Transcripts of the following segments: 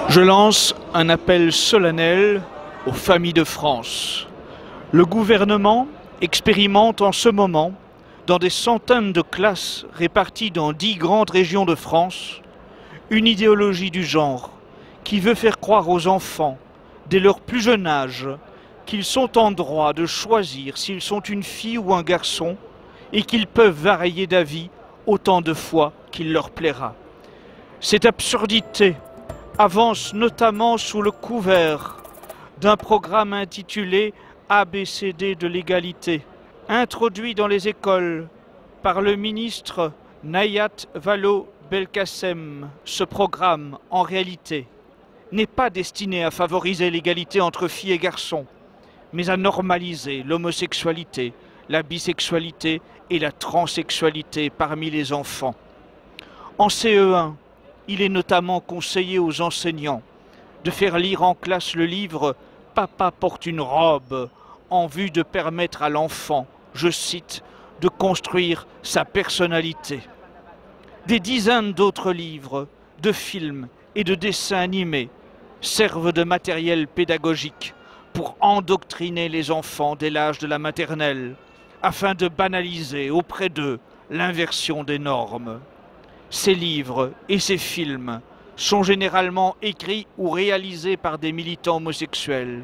Je lance un appel solennel aux familles de France. Le gouvernement expérimente en ce moment, dans des centaines de classes réparties dans 10 grandes régions de France, une idéologie du genre qui veut faire croire aux enfants, dès leur plus jeune âge, qu'ils sont en droit de choisir s'ils sont une fille ou un garçon et qu'ils peuvent varier d'avis autant de fois qu'il leur plaira. Cette absurdité avance notamment sous le couvert d'un programme intitulé ABCD de l'égalité, introduit dans les écoles par le ministre Nayat Vallaud-Belkacem. Ce programme, en réalité, n'est pas destiné à favoriser l'égalité entre filles et garçons, mais à normaliser l'homosexualité, la bisexualité et la transsexualité parmi les enfants. En CE1, il est notamment conseillé aux enseignants de faire lire en classe le livre « Papa porte une robe » en vue de permettre à l'enfant, je cite, de construire sa personnalité. Des dizaines d'autres livres, de films et de dessins animés servent de matériel pédagogique pour endoctriner les enfants dès l'âge de la maternelle, afin de banaliser auprès d'eux l'inversion des normes. Ces livres et ces films sont généralement écrits ou réalisés par des militants homosexuels.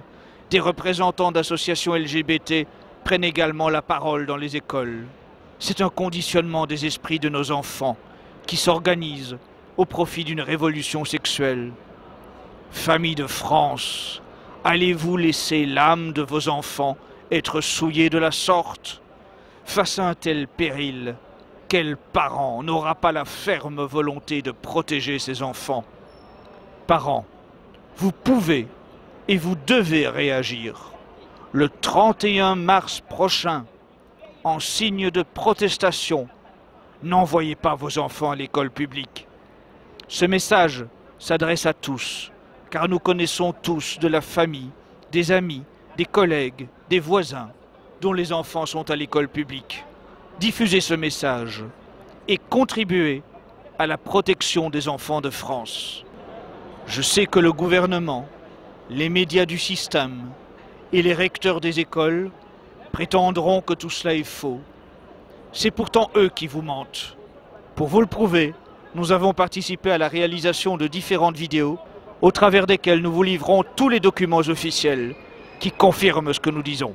Des représentants d'associations LGBT prennent également la parole dans les écoles. C'est un conditionnement des esprits de nos enfants qui s'organisent au profit d'une révolution sexuelle. Famille de France, allez-vous laisser l'âme de vos enfants être souillée de la sorte? Face à un tel péril, quel parent n'aura pas la ferme volonté de protéger ses enfants? Parents, vous pouvez et vous devez réagir. Le 31 mars prochain, en signe de protestation, n'envoyez pas vos enfants à l'école publique. Ce message s'adresse à tous, car nous connaissons tous de la famille, des amis, des collègues, des voisins, dont les enfants sont à l'école publique. Diffusez ce message et contribuez à la protection des enfants de France. Je sais que le gouvernement, les médias du système et les recteurs des écoles prétendront que tout cela est faux. C'est pourtant eux qui vous mentent. Pour vous le prouver, nous avons participé à la réalisation de différentes vidéos au travers desquelles nous vous livrons tous les documents officiels qui confirment ce que nous disons.